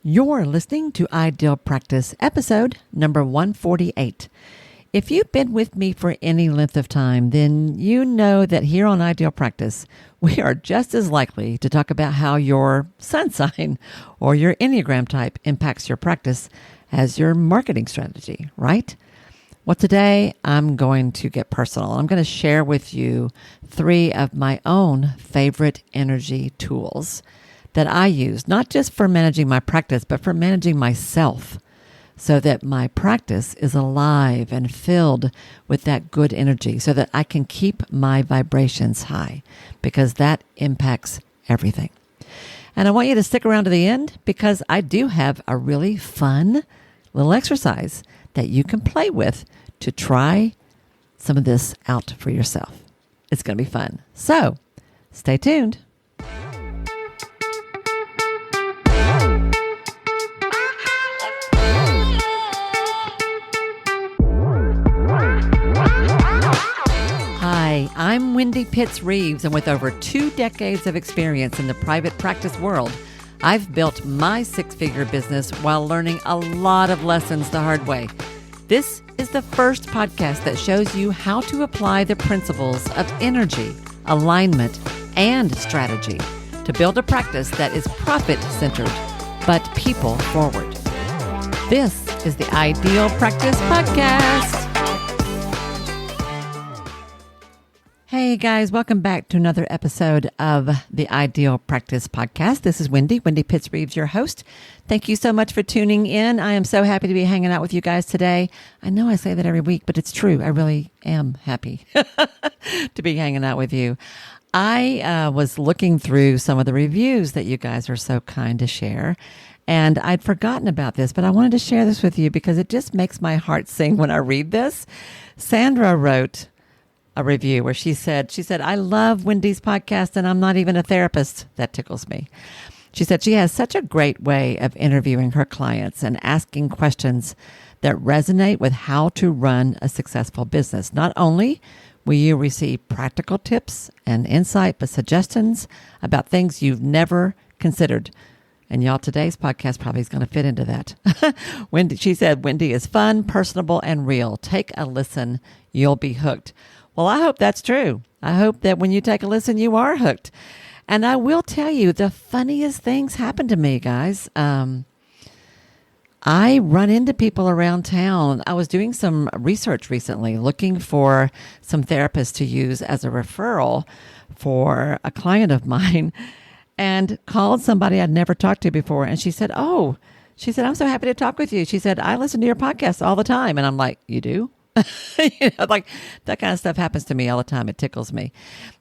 You're listening to Ideal Practice, episode number 148. If you've been with me for any length of time, then you know that here on Ideal Practice, we are just as likely to talk about how your sun sign or your Enneagram type impacts your practice as your marketing strategy, right? Well, today I'm going to get personal. I'm going to share with you 3 of my own favorite energy tools that I use, not just for managing my practice, but for managing myself so that my practice is alive and filled with that good energy so that I can keep my vibrations high, because that impacts everything. And I want you to stick around to the end, because I do have a really fun little exercise that you can play with to try some of this out for yourself. It's going to be fun. So stay tuned. Hi, I'm Wendy Pitts-Reeves, and with over 2 decades of experience in the private practice world, I've built my 6-figure business while learning a lot of lessons the hard way. This is the first podcast that shows you how to apply the principles of energy, alignment, and strategy to build a practice that is profit-centered, but people-forward. This is the Ideal Practice Podcast. Hey guys, welcome back to another episode of the Ideal Practice Podcast. This is Wendy Pitts-Reeves, your host. Thank you so much for tuning in. I am so happy to be hanging out with you guys today. I know I say that every week, but it's true. I really am happy to be hanging out with you. I was looking through some of the reviews that you guys are so kind to share, and I'd forgotten about this, but I wanted to share this with you because it just makes my heart sing when I read this. Sandra wrote a review where she said, I love Wendy's podcast and I'm not even a therapist. That tickles me. She said she has such a great way of interviewing her clients and asking questions that resonate with how to run a successful business. Not only will you receive practical tips and insight, but suggestions about things you've never considered. And y'all, today's podcast probably is going to fit into that. She said, Wendy is fun, personable, and real. Take a listen. You'll be hooked. Well, I hope that's true. I hope that when you take a listen, you are hooked. And I will tell you, the funniest things happen to me, guys. I run into people around town. I was doing some research recently, looking for some therapists to use as a referral for a client of mine, and called somebody I'd never talked to before. And she said, I'm so happy to talk with you. She said, I listen to your podcast all the time. And I'm like, you do? Like that kind of stuff happens to me all the time. It tickles me.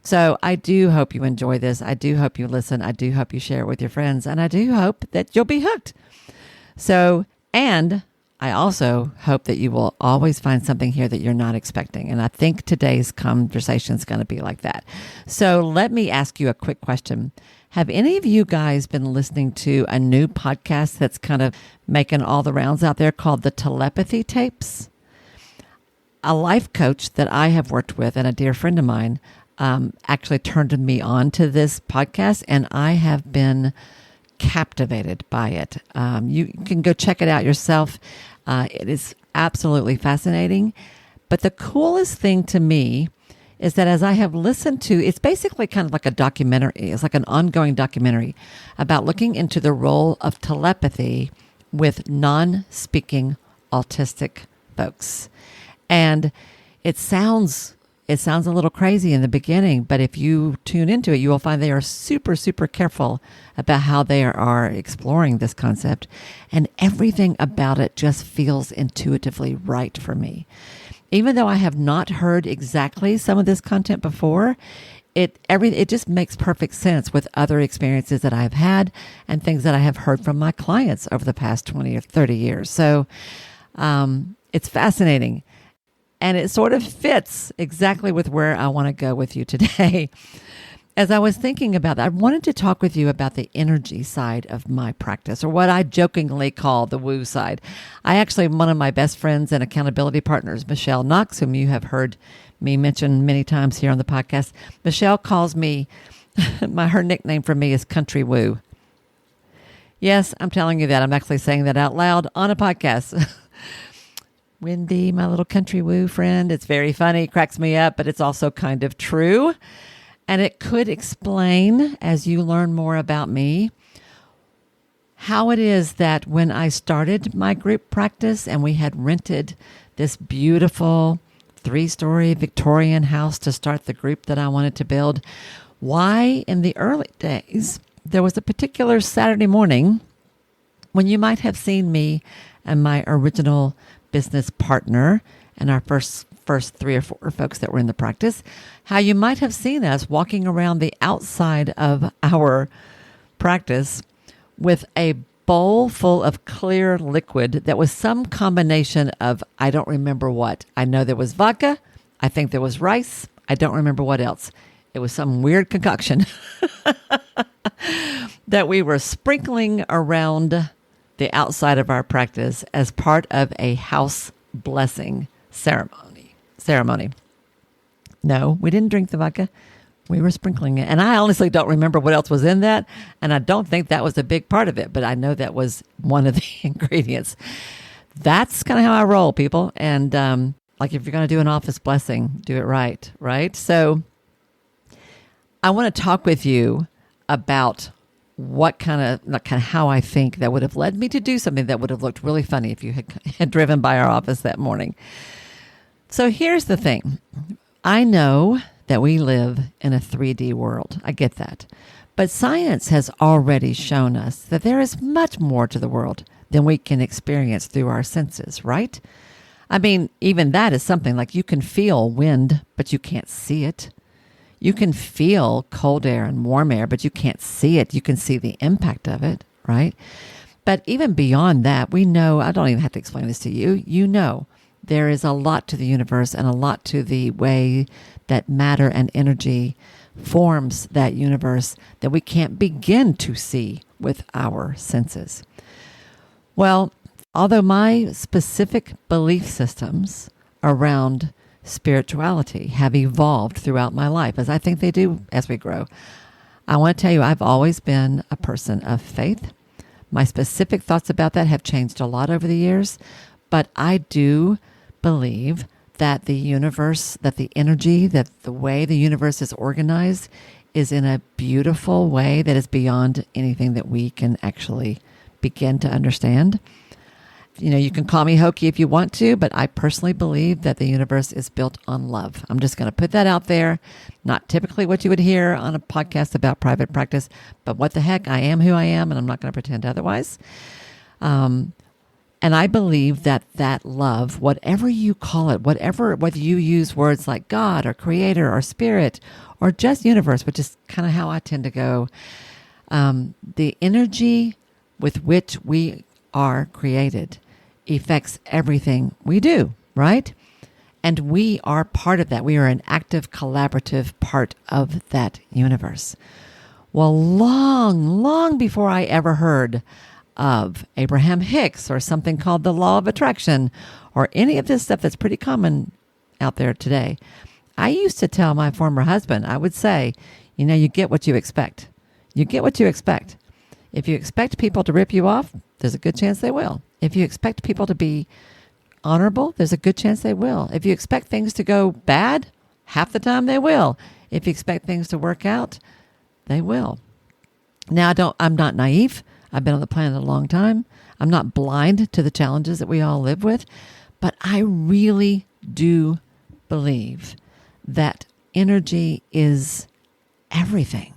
So I do hope you enjoy this. I do hope you listen. I do hope you share it with your friends. And I do hope that you'll be hooked. So, and I also hope that you will always find something here that you're not expecting. And I think today's conversation is going to be like that. So let me ask you a quick question. Have any of you guys been listening to a new podcast that's kind of making all the rounds out there called the Telepathy Tapes? A life coach that I have worked with and a dear friend of mine actually turned me on to this podcast, and I have been captivated by it. You can go check it out yourself. It is absolutely fascinating. But the coolest thing to me is that as I have listened to, it's basically kind of like a documentary. It's like an ongoing documentary about looking into the role of telepathy with non-speaking autistic folks. And it sounds a little crazy in the beginning, but if you tune into it, you will find they are super, super careful about how they are exploring this concept. And everything about it just feels intuitively right for me. Even though I have not heard exactly some of this content before, it just makes perfect sense with other experiences that I've had and things that I have heard from my clients over the past 20 or 30 years. So it's fascinating. And it sort of fits exactly with where I want to go with you today. As I was thinking about that, I wanted to talk with you about the energy side of my practice, or what I jokingly call the woo side. One of my best friends and accountability partners, Michelle Knox, whom you have heard me mention many times here on the podcast, Michelle calls me, her nickname for me is Country Woo. Yes, I'm telling you that. I'm actually saying that out loud on a podcast. Wendy, my little country woo friend, it's very funny, it cracks me up, but it's also kind of true. And it could explain, as you learn more about me, how it is that when I started my group practice and we had rented this beautiful 3-story Victorian house to start the group that I wanted to build, why in the early days there was a particular Saturday morning when you might have seen me and my original business partner and our first 3 or 4 folks that were in the practice, how you might have seen us walking around the outside of our practice with a bowl full of clear liquid that was some combination of, I don't remember what. I know there was vodka. I think there was rice. I don't remember what else. It was some weird concoction that we were sprinkling around the outside of our practice as part of a house blessing ceremony. No, we didn't drink the vodka. We were sprinkling it. And I honestly don't remember what else was in that. And I don't think that was a big part of it, but I know that was one of the ingredients. That's kind of how I roll, people. And like if you're going to do an office blessing, do it right, right? So I want to talk with you about what kind of how I think that would have led me to do something that would have looked really funny if you had driven by our office that morning. So here's the thing. I know that we live in a 3D world. I get that. But science has already shown us that there is much more to the world than we can experience through our senses, right? I mean, even that is something like you can feel wind, but you can't see it. You can feel cold air and warm air, but you can't see it. You can see the impact of it, right? But even beyond that, we know, I don't even have to explain this to you. You know, there is a lot to the universe and a lot to the way that matter and energy forms that universe that we can't begin to see with our senses. Well, although my specific belief systems around spirituality have evolved throughout my life, as I think they do as we grow, I want to tell you, I've always been a person of faith. My specific thoughts about that have changed a lot over the years, but I do believe that the universe, that the energy, that the way the universe is organized is in a beautiful way that is beyond anything that we can actually begin to understand. You know, you can call me hokie if you want to, but I personally believe that the universe is built on love. I'm just going to put that out there. Not typically what you would hear on a podcast about private practice, but what the heck, I am who I am, and I'm not going to pretend otherwise. And I believe that that love, whatever you call it, whether you use words like God or creator or spirit or just universe, which is kind of how I tend to go, the energy with which we are created affects everything we do, right? And we are part of that. We are an active, collaborative part of that universe. Well, long before I ever heard of Abraham Hicks or something called the law of attraction or any of this stuff that's pretty common out there today, I used to tell my former husband, I would say, you know, you get what you expect. You get what you expect. If you expect people to rip you off, there's a good chance they will. If you expect people to be honorable, there's a good chance they will. If you expect things to go bad, half the time they will. If you expect things to work out, they will. Now, I'm not naive. I've been on the planet a long time. I'm not blind to the challenges that we all live with, but I really do believe that energy is everything.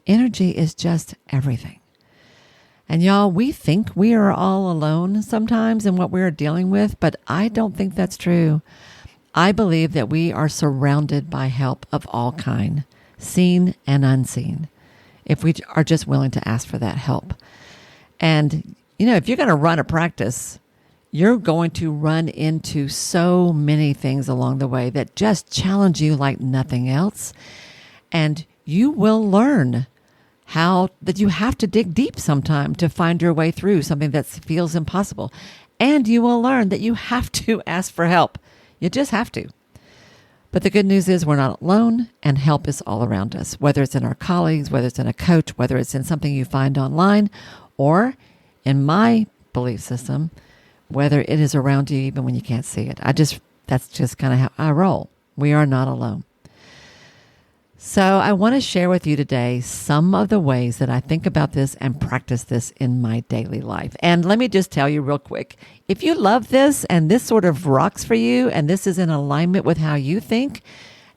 Energy is just everything. And y'all, we think we are all alone sometimes in what we're dealing with, but I don't think that's true. I believe that we are surrounded by help of all kind, seen and unseen, if we are just willing to ask for that help. And, you know, if you're going to run a practice, you're going to run into so many things along the way that just challenge you like nothing else. And you will learn how that you have to dig deep sometime to find your way through something that feels impossible. And you will learn that you have to ask for help. You just have to. But the good news is we're not alone, and help is all around us, whether it's in our colleagues, whether it's in a coach, whether it's in something you find online, or in my belief system, whether it is around you even when you can't see it. That's just kind of how I roll. We are not alone. So I want to share with you today some of the ways that I think about this and practice this in my daily life. And let me just tell you real quick, if you love this and this sort of rocks for you and this is in alignment with how you think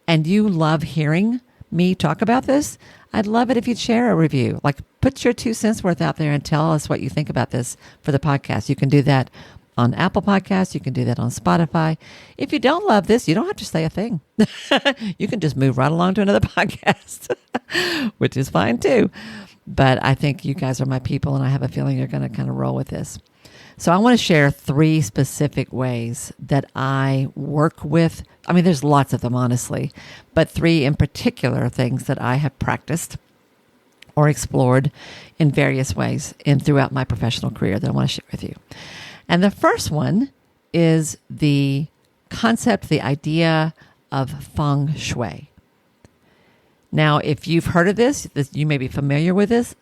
and you love hearing me talk about this, I'd love it if you'd share a review. Like, put your 2 cents worth out there and tell us what you think about this for the podcast. You can do that on Apple Podcasts. You can do that on Spotify. If you don't love this, you don't have to say a thing. You can just move right along to another podcast, which is fine too. But I think you guys are my people, and I have a feeling you're going to kind of roll with this. So I want to share 3 specific ways that I work with. I mean, there's lots of them, honestly, but 3 in particular things that I have practiced or explored in various ways throughout my professional career that I want to share with you. And the first one is the concept, the idea of feng shui. Now, if you've heard of this, you may be familiar with this.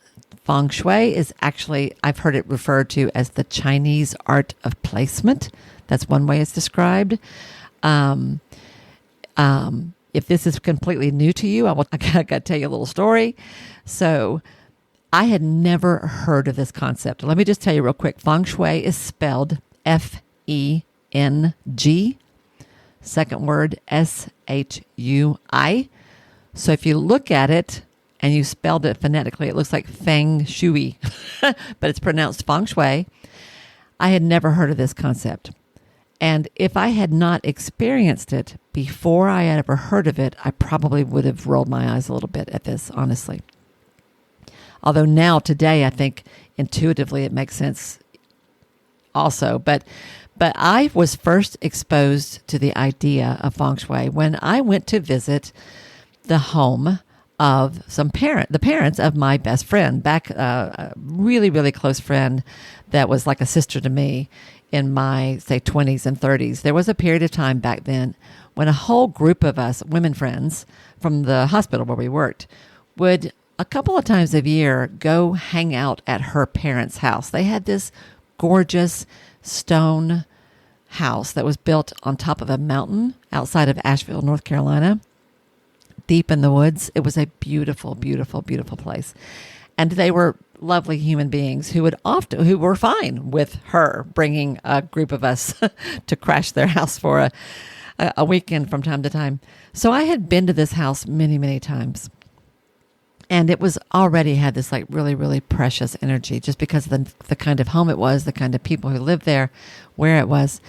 Feng shui is actually, I've heard it referred to as the Chinese art of placement. That's one way it's described. If this is completely new to you, I got to tell you a little story. So I had never heard of this concept. Let me just tell you real quick. Feng shui is spelled Feng. Second word, Shui. So if you look at it and you spelled it phonetically, it looks like feng shui, but it's pronounced feng shui. I had never heard of this concept. And if I had not experienced it before I had ever heard of it, I probably would have rolled my eyes a little bit at this, honestly. Although now, today, I think intuitively it makes sense also. But I was first exposed to the idea of feng shui when I went to visit the home of the parents of my best friend, a really, really close friend that was like a sister to me in my, say, 20s and 30s. There was a period of time back then when a whole group of us, women friends from the hospital where we worked, would a couple of times a year go hang out at her parents' house. They had this gorgeous stone house that was built on top of a mountain outside of Asheville, North Carolina, deep in the woods. It was a beautiful, beautiful, beautiful place. And they were lovely human beings who were fine with her bringing a group of us to crash their house for a weekend from time to time. So I had been to this house many, many times. And it was already had this like really, really precious energy just because of the kind of home it was, the kind of people who lived there, where it was.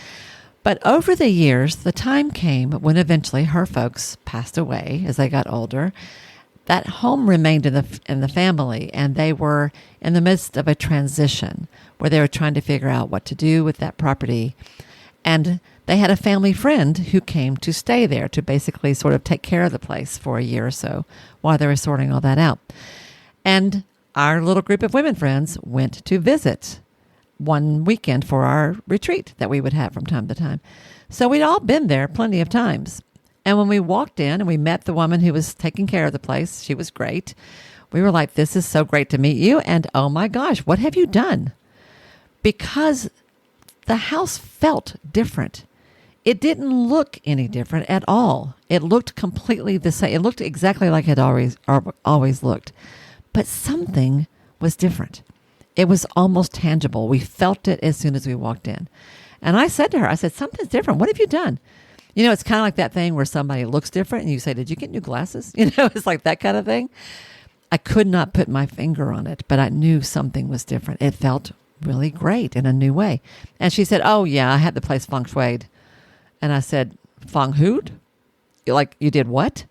But over the years, the time came when eventually her folks passed away as they got older. That home remained in the family, and they were in the midst of a transition where they were trying to figure out what to do with that property. And they had a family friend who came to stay there to basically sort of take care of the place for a year or so while they were sorting all that out. And our little group of women friends went to visit one weekend for our retreat that we would have from time to time. So we'd all been there plenty of times. And when we walked in and we met the woman who was taking care of the place, she was great. We were like, this is so great to meet you. And oh my gosh, what have you done? Because the house felt different. It didn't look any different at all. It looked completely the same. It looked exactly like it always looked. But something was different. It was almost tangible. We felt it as soon as we walked in. And I said to her, something's different. What have you done? You know, it's kind of like that thing where somebody looks different and you say, did you get new glasses? You know, it's like that kind of thing. I could not put my finger on it, but I knew something was different. It felt really great in a new way. And she said, oh yeah, I had the place feng shuied. And I said, feng shuied? Like, you did what?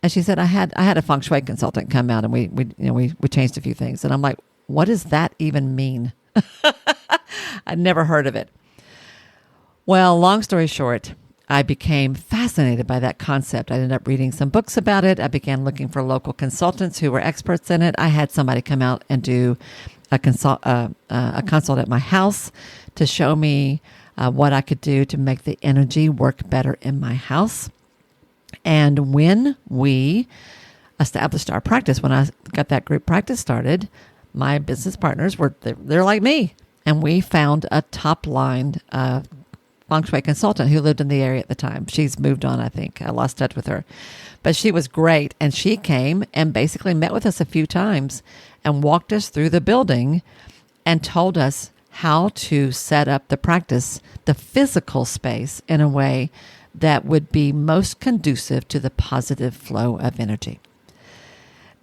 And she said, I had a feng shui consultant come out and we changed a few things. And I'm like, what does that even mean? I'd never heard of it. Well, long story short, I became fascinated by that concept. I ended up reading some books about it. I began looking for local consultants who were experts in it. I had somebody come out and do a consult at my house to show me what I could do to make the energy work better in my house. And when we established our practice, when I got that group practice started, my business partners they're like me. And we found a top-line feng shui consultant who lived in the area at the time. She's moved on, I think. I lost touch with her. But she was great. And she came and basically met with us a few times and walked us through the building and told us how to set up the practice, the physical space, in a way that would be most conducive to the positive flow of energy.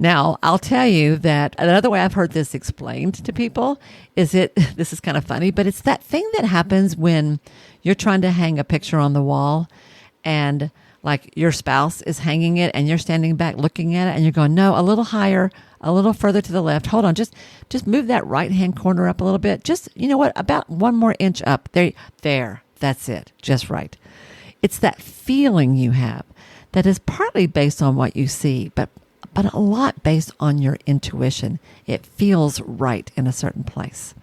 Now, I'll tell you that another way I've heard this explained to people is this is kind of funny, but it's that thing that happens when you're trying to hang a picture on the wall and like your spouse is hanging it and you're standing back looking at it and you're going, no, a little higher, a little further to the left. Hold on, just move that right-hand corner up a little bit. Just, you know what, about 1 more inch up. There, that's it, just right. It's that feeling you have that is partly based on what you see, but a lot based on your intuition. It feels right in a certain place.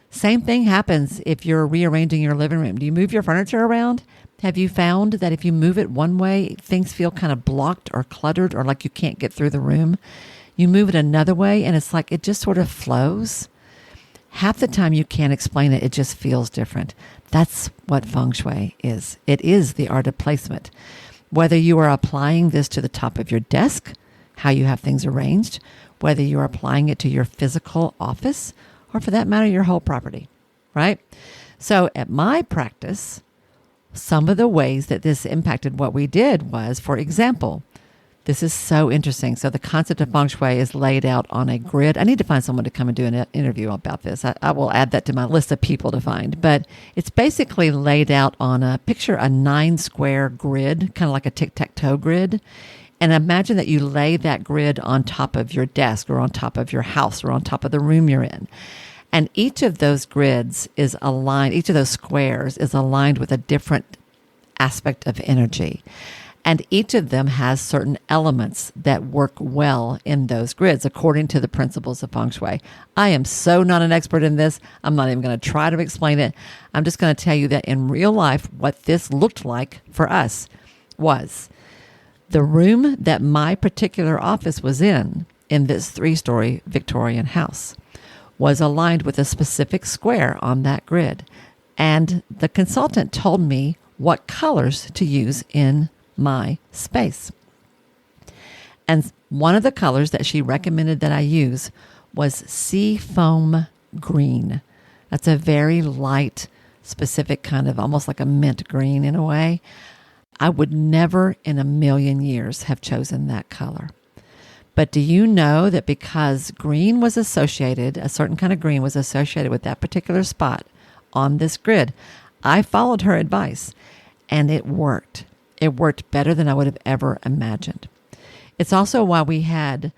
Same thing happens if you're rearranging your living room. Do you move your furniture around? Have you found that if you move it one way, things feel kind of blocked or cluttered or like you can't get through the room? You move it another way and it's like it just sort of flows. Half the time you can't explain it. It just feels different. That's what feng shui is. It is the art of placement. Whether you are applying this to the top of your desk, how you have things arranged, whether you're applying it to your physical office, or for that matter, your whole property, right? So at my practice, some of the ways that this impacted what we did was, for example, this is so interesting. So the concept of feng shui is laid out on a grid. I need to find someone to come and do an interview about this. I will add that to my list of people to find. But it's basically laid out on a 9-square grid, kind of like a tic-tac-toe grid. And imagine that you lay that grid on top of your desk or on top of your house or on top of the room you're in. And each of those grids is aligned, each of those squares is aligned with a different aspect of energy. And each of them has certain elements that work well in those grids according to the principles of feng shui. I am so not an expert in this. I'm not even going to try to explain it. I'm just going to tell you that in real life, what this looked like for us was the room that my particular office was in this 3-story Victorian house, was aligned with a specific square on that grid. And the consultant told me what colors to use in my space. And one of the colors that she recommended that I use was sea foam green. That's a very light, specific kind of almost like a mint green in a way. I would never in a million years have chosen that color. But do you know that because green was associated, a certain kind of green was associated with that particular spot on this grid, I followed her advice and it worked. It worked better than I would have ever imagined. It's also why we had,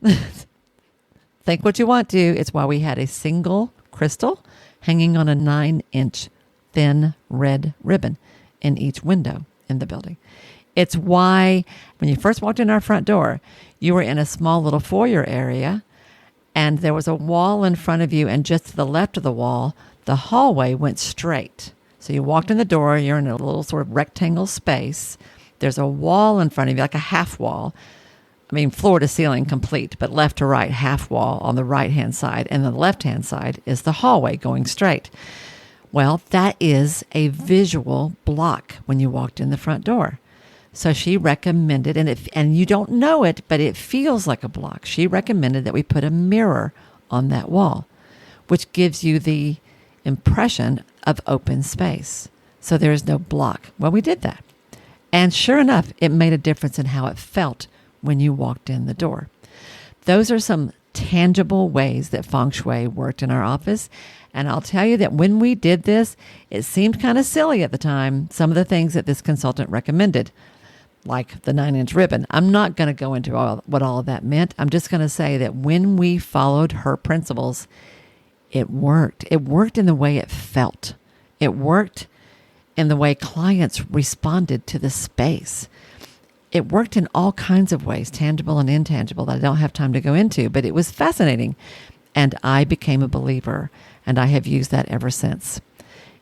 think what you want to, it's why we had a single crystal hanging on a 9-inch thin red ribbon in each window in the building. It's why when you first walked in our front door, you were in a small little foyer area and there was a wall in front of you, and just to the left of the wall, the hallway went straight. So you walked in the door, you're in a little sort of rectangle space. There's a wall in front of you, like a half wall. I mean, floor to ceiling complete, but left to right, half wall on the right-hand side. And the left-hand side is the hallway going straight. Well, that is a visual block when you walked in the front door. So she recommended, and you don't know it, but it feels like a block. She recommended that we put a mirror on that wall, which gives you the impression of open space. So there is no block. Well, we did that. And sure enough, it made a difference in how it felt when you walked in the door. Those are some tangible ways that feng shui worked in our office. And I'll tell you that when we did this, it seemed kind of silly at the time, some of the things that this consultant recommended, like the 9-inch ribbon. I'm not going to go into what all of that meant. I'm just going to say that when we followed her principles, it worked. It worked in the way it felt. It worked in the way clients responded to the space. It worked in all kinds of ways, tangible and intangible, that I don't have time to go into, but it was fascinating. And I became a believer, and I have used that ever since.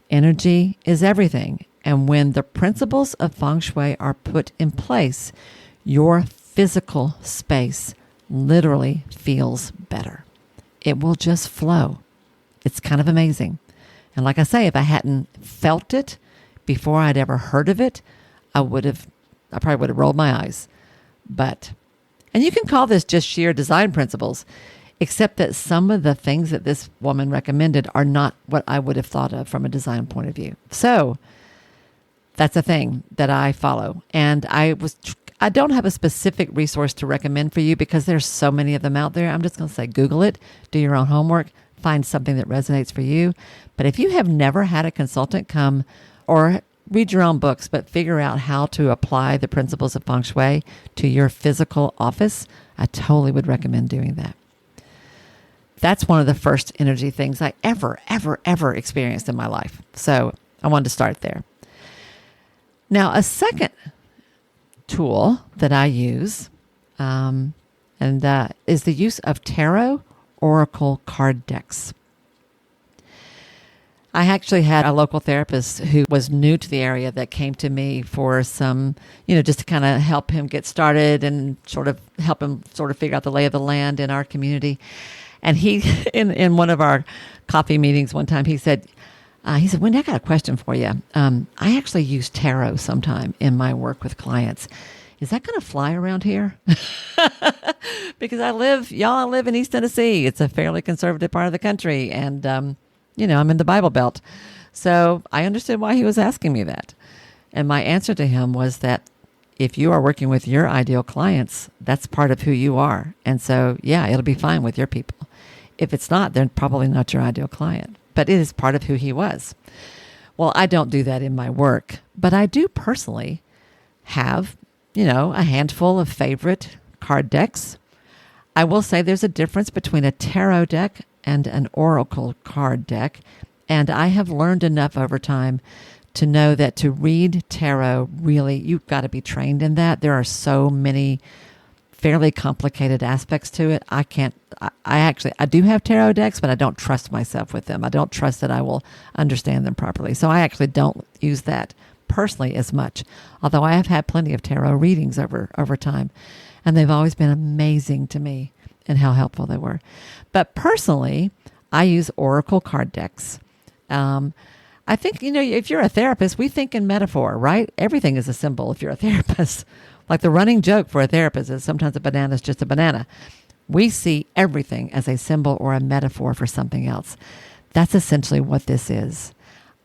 Energy is everything. And when the principles of feng shui are put in place, your physical space literally feels better. it will just flow. It's kind of amazing. And like I say, if I hadn't felt it before I'd ever heard of it, I probably would have rolled my eyes. And you can call this just sheer design principles, except that some of the things that this woman recommended are not what I would have thought of from a design point of view. So that's a thing that I follow. And I don't have a specific resource to recommend for you because there's so many of them out there. I'm just going to say Google it, do your own homework, find something that resonates for you. But if you have never had a consultant come or read your own books, but figure out how to apply the principles of feng shui to your physical office, I totally would recommend doing that. That's one of the first energy things I ever experienced in my life. So I wanted to start there. Now, a second tool that I use is the use of tarot oracle card decks. I actually had a local therapist who was new to the area that came to me for some, just to kind of help him get started and sort of help him sort of figure out the lay of the land in our community. And he, in one of our coffee meetings one time, he said, Wendy, I got a question for you. I actually use tarot sometime in my work with clients. Is that going to fly around here? Because I live in East Tennessee. It's a fairly conservative part of the country. And, I'm in the Bible Belt. So I understood why he was asking me that. And my answer to him was that if you are working with your ideal clients, that's part of who you are. And so, yeah, it'll be fine with your people. If it's not, they're probably not your ideal client. But it is part of who he was. Well, I don't do that in my work, but I do personally have, a handful of favorite card decks. I will say there's a difference between a tarot deck and an oracle card deck. And I have learned enough over time to know that to read tarot, really, you've got to be trained in that. There are so many fairly complicated aspects to it. I do have tarot decks, but I don't trust myself with them. I don't trust that I will understand them properly. So I actually don't use that personally as much, although I have had plenty of tarot readings over time, and they've always been amazing to me and how helpful they were. But personally, I use oracle card decks. I think, if you're a therapist, we think in metaphor, right? Everything is a symbol if you're a therapist. Like the running joke for a therapist is sometimes a banana is just a banana. We see everything as a symbol or a metaphor for something else. That's essentially what this is.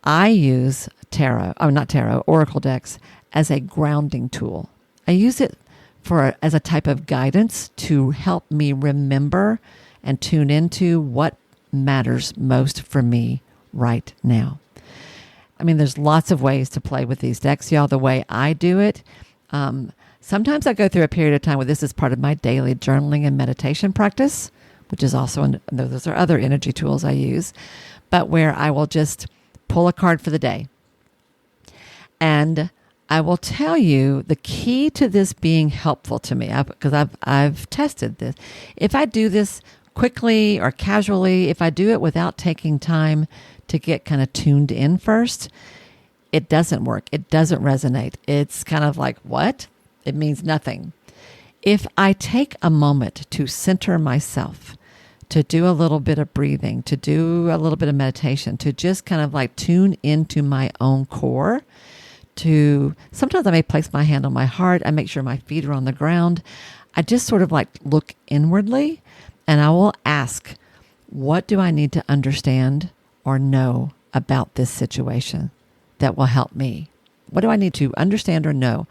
I use oracle decks as a grounding tool. I use it as a type of guidance to help me remember and tune into what matters most for me right now. I mean, there's lots of ways to play with these decks, y'all. The way I do it, sometimes I go through a period of time where this is part of my daily journaling and meditation practice, which is also, those are other energy tools I use, but where I will just pull a card for the day. And I will tell you the key to this being helpful to me, because I've tested this. If I do this quickly or casually, if I do it without taking time to get kind of tuned in first, it doesn't work. It doesn't resonate. It's kind of like, what? It means nothing. If I take a moment to center myself, to do a little bit of breathing, to do a little bit of meditation, to just kind of like tune into my own core, sometimes I may place my hand on my heart. I make sure my feet are on the ground. I just sort of like look inwardly, and I will ask, what do I need to understand or know about this situation that will help me? What do I need to understand or know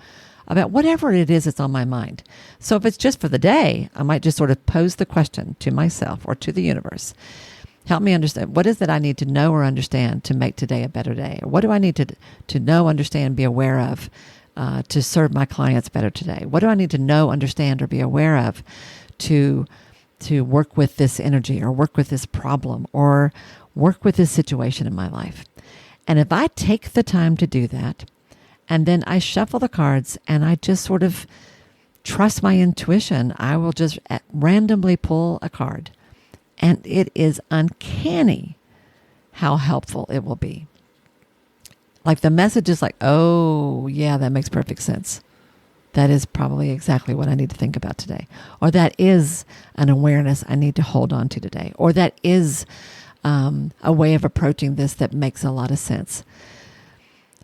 about whatever it is that's on my mind? So if it's just for the day, I might just sort of pose the question to myself or to the universe. Help me understand, what is it I need to know or understand to make today a better day? Or what do I need to know, understand, be aware of to serve my clients better today? What do I need to know, understand, or be aware of to work with this energy or work with this problem or work with this situation in my life? And if I take the time to do that, and then I shuffle the cards and I just sort of trust my intuition, I will just randomly pull a card. And it is uncanny how helpful it will be. Like the message is like, oh, yeah, that makes perfect sense. that is probably exactly what I need to think about today. Or that is an awareness I need to hold on to today. Or that is a way of approaching this that makes a lot of sense.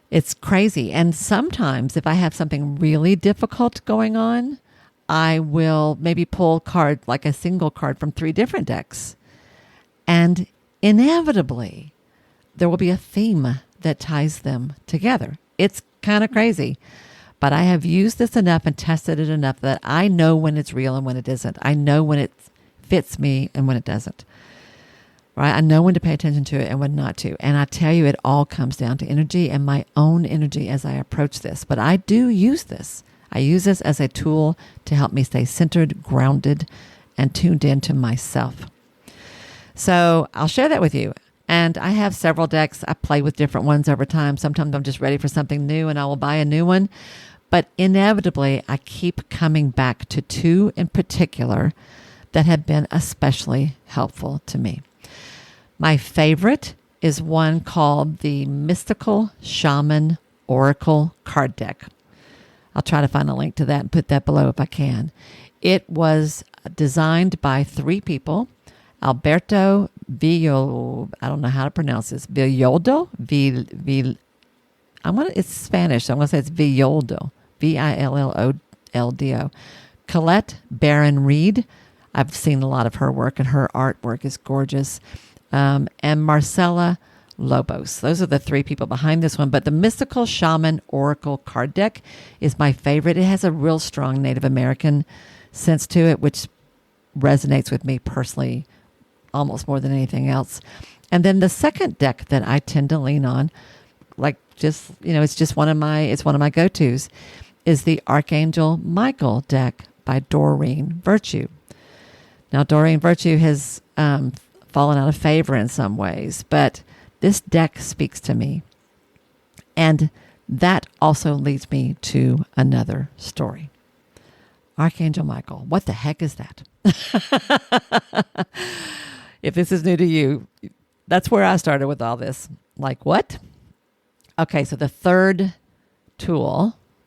It's crazy. And sometimes if I have something really difficult going on, I will maybe pull a card, like a single card from 3 different decks. And inevitably, there will be a theme that ties them together. It's kind of crazy. But I have used this enough and tested it enough that I know when it's real and when it isn't. I know when it fits me and when it doesn't. Right? I know when to pay attention to it and when not to. And I tell you, it all comes down to energy and my own energy as I approach this. But I do use this. I use this as a tool to help me stay centered, grounded, and tuned into myself. So I'll share that with you. And I have several decks. I play with different ones over time. Sometimes I'm just ready for something new and I will buy a new one. But inevitably, I keep coming back to 2 in particular that have been especially helpful to me. My favorite is one called the Mystical Shaman Oracle Card Deck. I'll try to find a link to that and put that below if I can. It was designed by 3 people. Alberto Villoldo, I don't know how to pronounce this. Villoldo? It's Spanish, so I'm going to say it's Villoldo. Villoldo. Colette Baron Reed. I've seen a lot of her work, and her artwork is gorgeous. And Marcela Lobos. Those are the 3 people behind this one. But the Mystical Shaman Oracle Card Deck is my favorite. It has a real strong Native American sense to it, which resonates with me personally almost more than anything else. And then the second deck that I tend to lean on, it's one of my go-tos, is the Archangel Michael deck by Doreen Virtue. Now, Doreen Virtue has fallen out of favor in some ways, but this deck speaks to me. And that also leads me to another story. Archangel Michael, what the heck is that? If this is new to you, that's where I started with all this. Like, what? Okay, so the third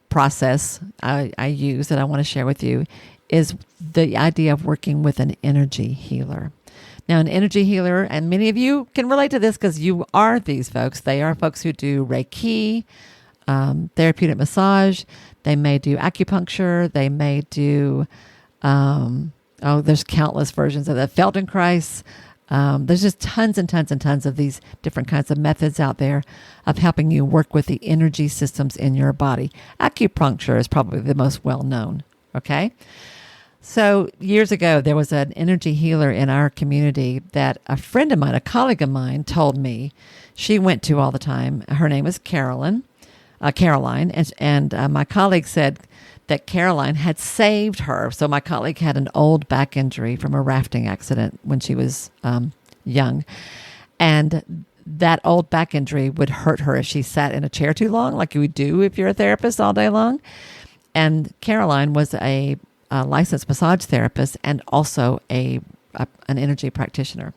process I use that I want to share with you is the idea of working with an energy healer. Now, an energy healer, and many of you can relate to this because you are these folks. They are folks who do Reiki, therapeutic massage. They may do acupuncture. They may do, there's countless versions of that. Feldenkrais. There's just tons and tons and tons of these different kinds of methods out there of helping you work with the energy systems in your body. Acupuncture is probably the most well-known, okay? So years ago, there was an energy healer in our community that a friend of mine, a colleague of mine, told me she went to all the time. Her name is Caroline, and my colleague said that Caroline had saved her. So my colleague had an old back injury from a rafting accident when she was young, and that old back injury would hurt her if she sat in a chair too long, like you would do if you're a therapist all day long. And Caroline was a licensed massage therapist and also an energy practitioner.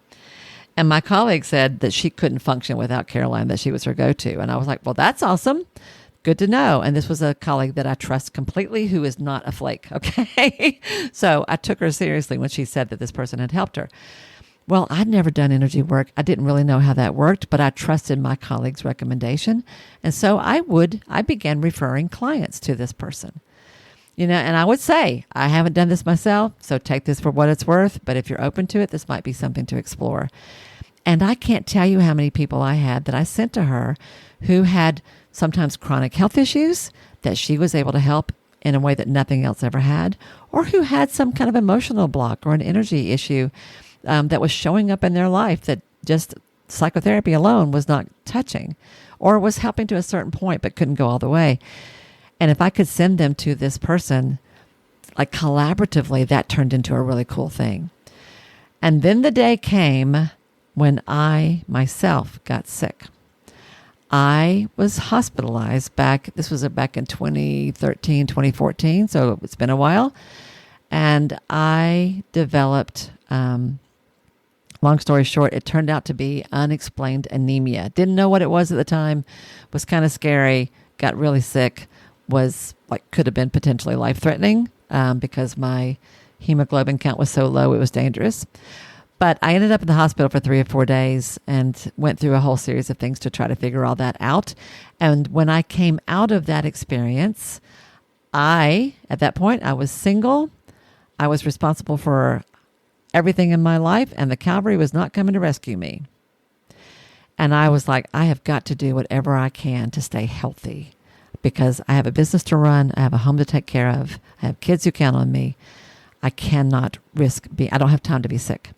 And my colleague said that she couldn't function without Caroline, that she was her go-to. And I was like, well, that's awesome. Good to know. And this was a colleague that I trust completely who is not a flake. Okay. So I took her seriously when she said that this person had helped her. Well, I'd never done energy work. I didn't really know how that worked, but I trusted my colleague's recommendation. And so I began referring clients to this person. And I would say, I haven't done this myself, so take this for what it's worth. But if you're open to it, this might be something to explore. And I can't tell you how many people I had that I sent to her who had sometimes chronic health issues that she was able to help in a way that nothing else ever had, or who had some kind of emotional block or an energy issue that was showing up in their life that just psychotherapy alone was not touching, or was helping to a certain point but couldn't go all the way. And if I could send them to this person, like collaboratively, that turned into a really cool thing. And then the day came when I myself got sick. I was hospitalized this was back in 2013, 2014, so it's been a while. And I developed, long story short, it turned out to be unexplained anemia. Didn't know what it was at the time, was kind of scary, got really sick, was like, could have been potentially life-threatening because my hemoglobin count was so low, it was dangerous. But I ended up in the hospital for 3 or 4 days and went through a whole series of things to try to figure all that out. And when I came out of that experience, at that point, I was single. I was responsible for everything in my life, and the cavalry was not coming to rescue me. And I was like, I have got to do whatever I can to stay healthy because I have a business to run. I have a home to take care of. I have kids who count on me. I cannot risk I don't have time to be sick.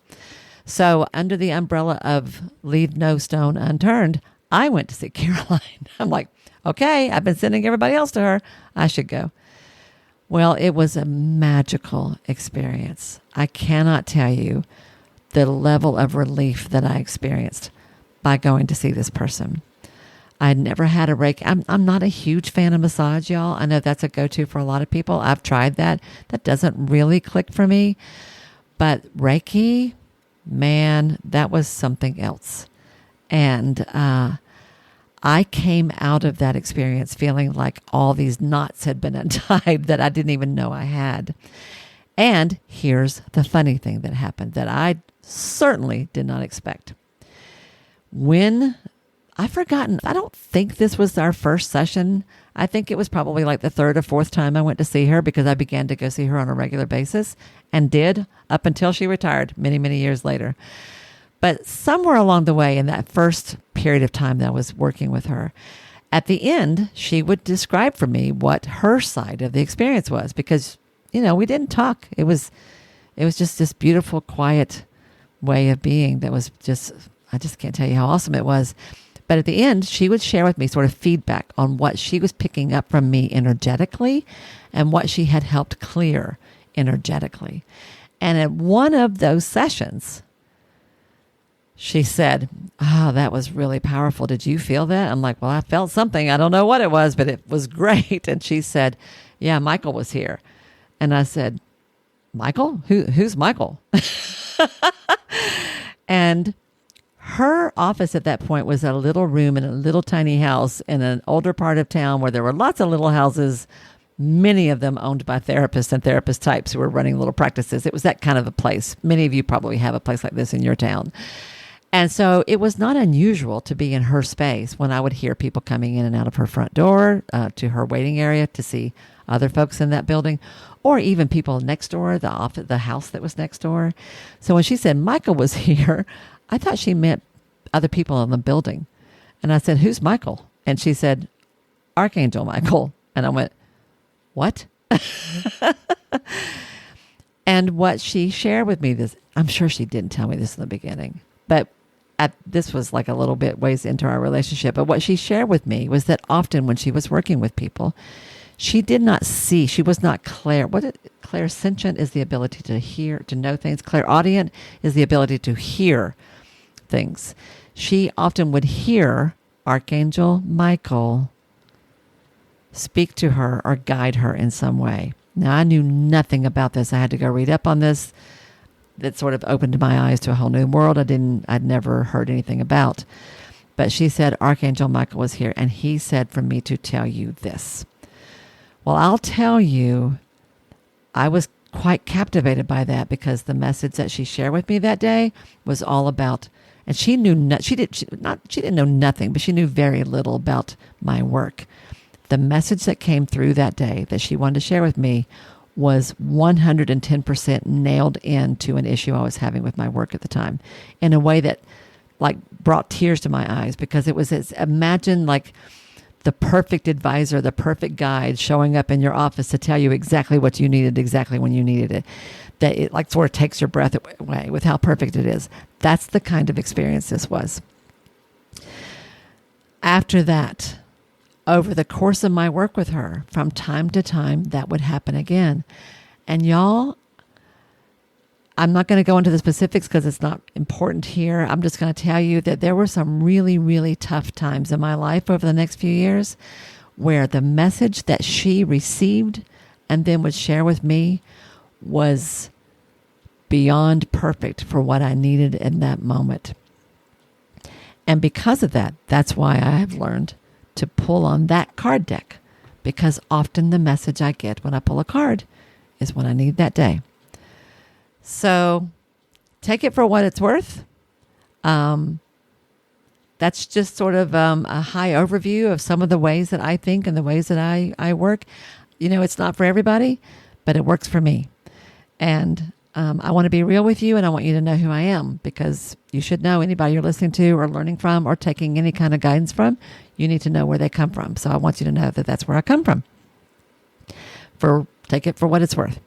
So under the umbrella of leave no stone unturned, I went to see Caroline. I'm like, okay, I've been sending everybody else to her. I should go. Well, it was a magical experience. I cannot tell you the level of relief that I experienced by going to see this person. I'd never had a Reiki. I'm not a huge fan of massage, y'all. I know that's a go-to for a lot of people. I've tried that. That doesn't really click for me. But Reiki, man, that was something else. And I came out of that experience feeling like all these knots had been untied that I didn't even know I had. And here's the funny thing that happened that I certainly did not expect. When I've forgotten, I don't think this was our first session. I think it was probably like the 3rd or 4th time I went to see her because I began to go see her on a regular basis and did up until she retired many, many years later. But somewhere along the way in that first period of time that I was working with her, at the end, she would describe for me what her side of the experience was because, we didn't talk. It was just this beautiful, quiet way of being that was just, I just can't tell you how awesome it was. But at the end, she would share with me sort of feedback on what she was picking up from me energetically and what she had helped clear energetically. And at one of those sessions, she said, that was really powerful. Did you feel that? I'm like, well, I felt something. I don't know what it was, but it was great. And she said, yeah, Michael was here. And I said, Michael? Who's Michael? And her office at that point was a little room in a little tiny house in an older part of town where there were lots of little houses, many of them owned by therapists and therapist types who were running little practices. It was that kind of a place. Many of you probably have a place like this in your town. And so it was not unusual to be in her space when I would hear people coming in and out of her front door to her waiting area to see other folks in that building, or even people next door, the house that was next door. So when she said Michael was here, I thought she meant other people in the building. And I said, who's Michael? And she said, Archangel Michael. And I went, what? And what she shared with me, I'm sure she didn't tell me this in the beginning, but this was like a little bit ways into our relationship. But what she shared with me was that often when she was working with people, she did not see, she was not clairsentient is the ability to hear, to know things. Clairaudient is the ability to hear things. She often would hear Archangel Michael speak to her or guide her in some way. Now, I knew nothing about this. I had to go read up on this. That sort of opened my eyes to a whole new world I'd never heard anything about. But she said Archangel Michael was here, and he said for me to tell you this. Well, I'll tell you, I was quite captivated by that because the message that she shared with me that day was all about, and she knew she didn't know nothing, but she knew very little about my work. The message that came through that day that she wanted to share with me was 110% nailed into an issue I was having with my work at the time in a way that like brought tears to my eyes because it was, imagine like the perfect advisor, the perfect guide showing up in your office to tell you exactly what you needed, exactly when you needed it. That it like sort of takes your breath away with how perfect it is. That's the kind of experience this was. After that, over the course of my work with her, from time to time, that would happen again. And y'all, I'm not going to go into the specifics because it's not important here. I'm just going to tell you that there were some really, really tough times in my life over the next few years where the message that she received and then would share with me was beyond perfect for what I needed in that moment. And because of that, that's why I have learned to pull on that card deck, because often the message I get when I pull a card is what I need that day. So take it for what it's worth. That's just sort of a high overview of some of the ways that I think and the ways that I work. It's not for everybody, but it works for me. And I want to be real with you, and I want you to know who I am, because you should know anybody you're listening to or learning from or taking any kind of guidance from. You need to know where they come from. So I want you to know that that's where I come from. Take it for what it's worth.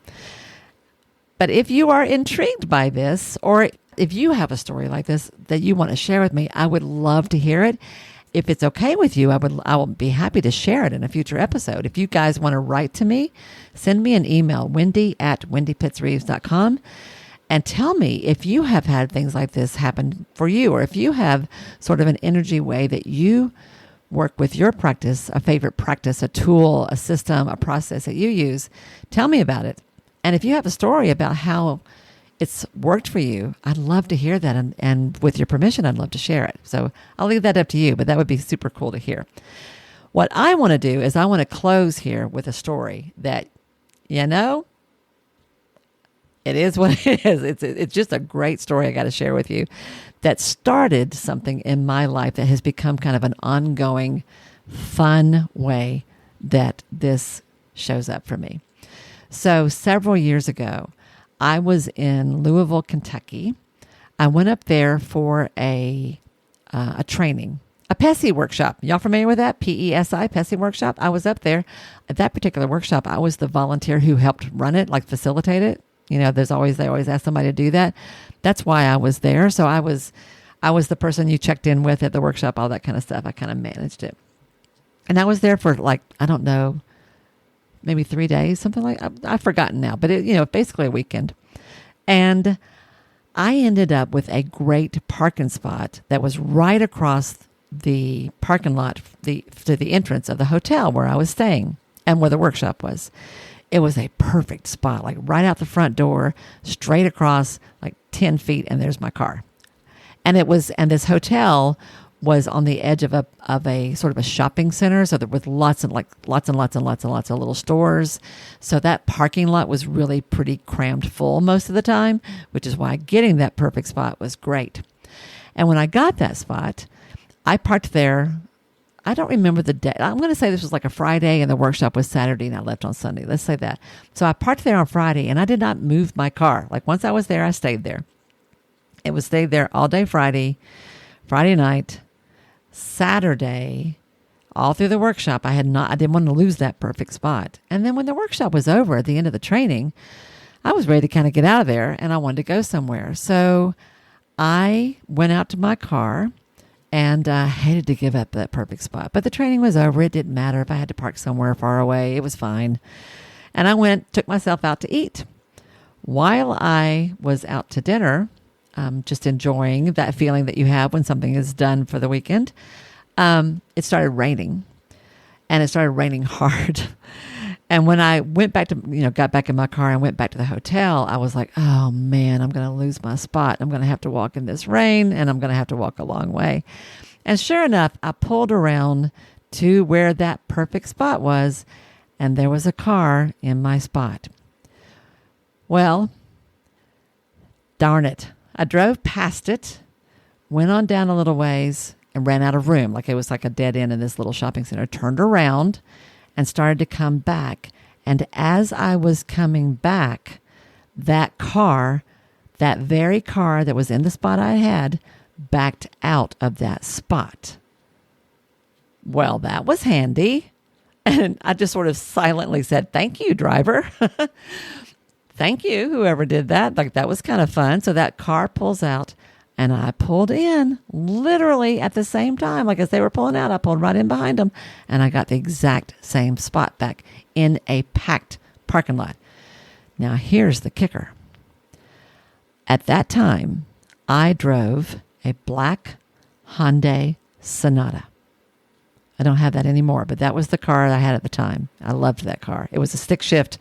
But if you are intrigued by this, or if you have a story like this that you want to share with me, I would love to hear it. If it's okay with you, I will be happy to share it in a future episode. If you guys want to write to me, send me an email, wendy@wendypittsreeves.com, and tell me if you have had things like this happen for you, or if you have sort of an energy way that you work with your practice, a favorite practice, a tool, a system, a process that you use. Tell me about it. And if you have a story about how it's worked for you, I'd love to hear that. And with your permission, I'd love to share it. So I'll leave that up to you, but that would be super cool to hear. What I want to do is I want to close here with a story that, it is what it is. It's just a great story I got to share with you that started something in my life that has become kind of an ongoing, fun way that this shows up for me. So several years ago, I was in Louisville, Kentucky. I went up there for a training, a PESI workshop. Y'all familiar with that? PESI, PESI workshop. I was up there. At that particular workshop, I was the volunteer who helped run it, like facilitate it. They always ask somebody to do that. That's why I was there. So I was the person you checked in with at the workshop, all that kind of stuff. I kind of managed it. And I was there for maybe 3 days, something like I've forgotten now, but basically a weekend. And I ended up with a great parking spot that was right across the parking lot to the entrance of the hotel where I was staying and where the workshop was. It was a perfect spot, like right out the front door, straight across like 10 feet, and there's my car. And this hotel was on the edge of a sort of a shopping center, so that with lots and lots of little stores. So that parking lot was really pretty crammed full most of the time, which is why getting that perfect spot was great. And when I got that spot, I parked there. I don't remember the day. I'm going to say this was like a Friday and the workshop was Saturday and I left on Sunday. Let's say that. So I parked there on Friday and I did not move my car. Like once I was there, I stayed there. It was stayed there all day Friday night, Saturday, all through the workshop. I didn't want to lose that perfect spot. And then when the workshop was over at the end of the training, I was ready to kind of get out of there and I wanted to go somewhere. So I went out to my car and I hated to give up that perfect spot. But the training was over. It didn't matter if I had to park somewhere far away. It was fine. And I took myself out to eat. While I was out to dinner, just enjoying that feeling that you have when something is done for the weekend, it started raining. And it started raining hard. And when I went back to, got back in my car and went back to the hotel, I was like, oh man, I'm going to lose my spot. I'm going to have to walk in this rain and I'm going to have to walk a long way. And sure enough, I pulled around to where that perfect spot was, and there was a car in my spot. Well, darn it. I drove past it, went on down a little ways, and ran out of room. Like it was like a dead end in this little shopping center. Turned around and started to come back. And as I was coming back, that very car that was in the spot I had, backed out of that spot. Well, that was handy. And I just sort of silently said, thank you, driver. Thank you, whoever did that. Like that was kind of fun. So that car pulls out and I pulled in literally at the same time. Like as they were pulling out, I pulled right in behind them and I got the exact same spot back in a packed parking lot. Now here's the kicker. At that time, I drove a black Hyundai Sonata. I don't have that anymore, but that was the car I had at the time. I loved that car. It was a stick shift.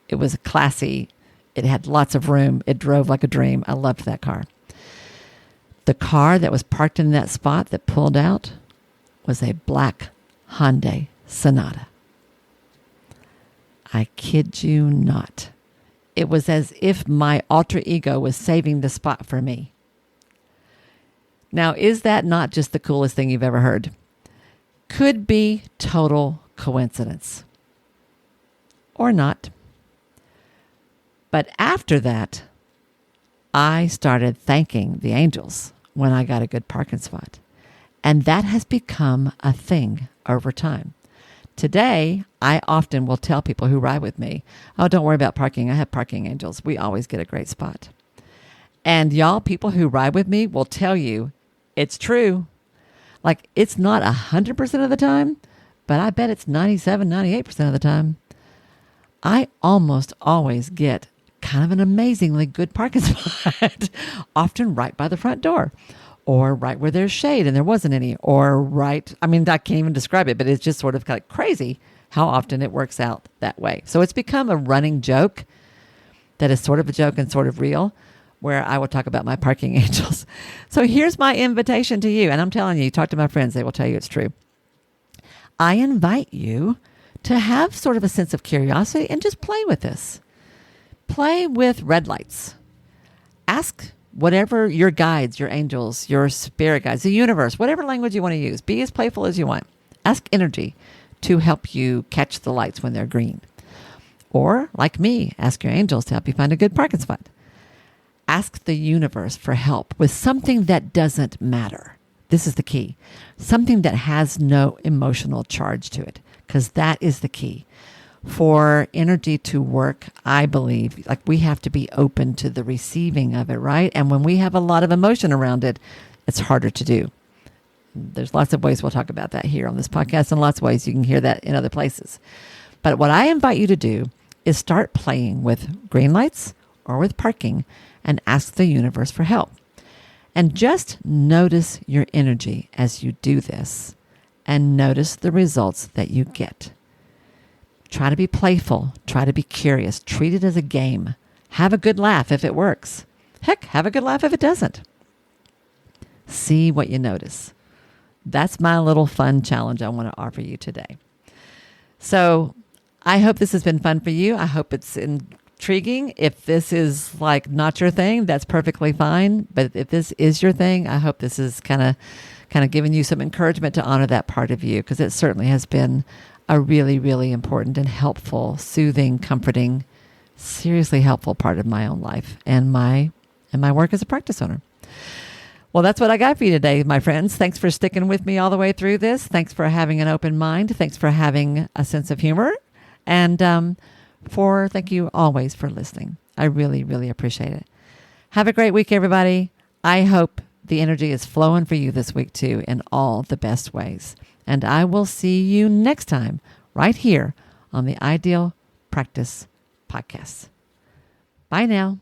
It was classy. It had lots of room. It drove like a dream. I loved that car. The car that was parked in that spot that pulled out was a black Hyundai Sonata. I kid you not. It was as if my alter ego was saving the spot for me. Now, is that not just the coolest thing you've ever heard? Could be total coincidence. Or not. But after that, I started thanking the angels when I got a good parking spot. And that has become a thing over time. Today, I often will tell people who ride with me, oh, don't worry about parking. I have parking angels. We always get a great spot. And y'all, people who ride with me will tell you it's true. Like, it's not 100% of the time, but I bet it's 97, 98% of the time. I almost always get kind of an amazingly good parking spot, often right by the front door. Or right where there's shade and there wasn't any, or right, I can't even describe it, but it's just sort of kind of crazy how often it works out that way. So it's become a running joke that is sort of a joke and sort of real, where I will talk about my parking angels. So here's my invitation to you, and I'm telling you, talk to my friends, they will tell you it's true. I invite you to have sort of a sense of curiosity and just play with this. Play with red lights. Ask whatever your guides, your angels, your spirit guides, the universe, whatever language you want to use, be as playful as you want. Ask energy to help you catch the lights when they're green. Or, like me, ask your angels to help you find a good parking spot. Ask the universe for help with something that doesn't matter. This is the key. Something that has no emotional charge to it, because that is the key. For energy to work, I believe, like we have to be open to the receiving of it, right? And when we have a lot of emotion around it, it's harder to do. There's lots of ways we'll talk about that here on this podcast, and lots of ways you can hear that in other places. But what I invite you to do is start playing with green lights or with parking and ask the universe for help. And just notice your energy as you do this and notice the results that you get. Try to be playful. Try to be curious. Treat it as a game. Have a good laugh if it works. Heck, have a good laugh if it doesn't. See what you notice. That's my little fun challenge I want to offer you today. So I hope this has been fun for you. I hope it's intriguing. If this is like not your thing, that's perfectly fine. But if this is your thing, I hope this is kind of giving you some encouragement to honor that part of you, because it certainly has been a really, really important and helpful, soothing, comforting, seriously helpful part of my own life and my work as a practice owner. Well, that's what I got for you today, my friends. Thanks for sticking with me all the way through this. Thanks for having an open mind. Thanks for having a sense of humor. And thank you always for listening. I really, really appreciate it. Have a great week, everybody. I hope the energy is flowing for you this week, too, in all the best ways. And I will see you next time right here on the Ideal Practice Podcast. Bye now.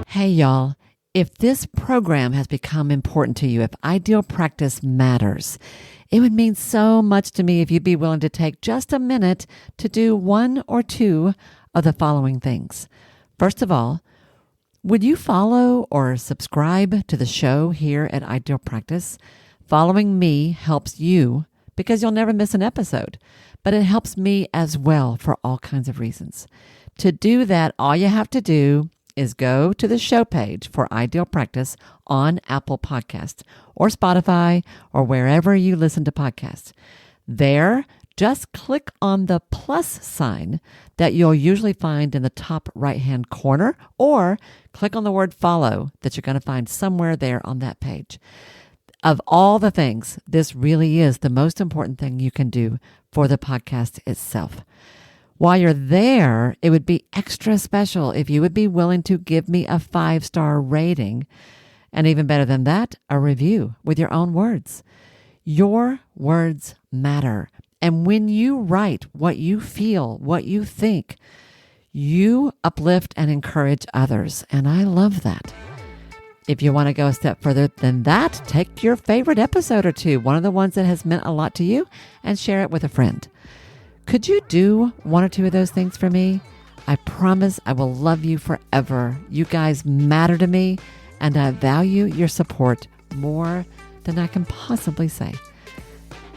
Hey, y'all. If this program has become important to you, if Ideal Practice matters, it would mean so much to me if you'd be willing to take just a minute to do one or two of the following things. First of all, would you follow or subscribe to the show here at Ideal Practice? Following me helps you because you'll never miss an episode, but it helps me as well for all kinds of reasons. To do that, all you have to do is go to the show page for Ideal Practice on Apple Podcasts or Spotify or wherever you listen to podcasts. There, just click on the plus sign that you'll usually find in the top right-hand corner, or click on the word follow that you're going to find somewhere there on that page. Of all the things, this really is the most important thing you can do for the podcast itself. While you're there, it would be extra special if you would be willing to give me a 5-star rating, and even better than that, a review with your own words. Your words matter. And when you write what you feel, what you think, you uplift and encourage others. And I love that. If you want to go a step further than that, take your favorite episode or two, one of the ones that has meant a lot to you, and share it with a friend. Could you do one or two of those things for me? I promise I will love you forever. You guys matter to me, and I value your support more than I can possibly say.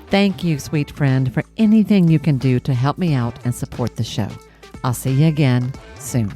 Thank you, sweet friend, for anything you can do to help me out and support the show. I'll see you again soon.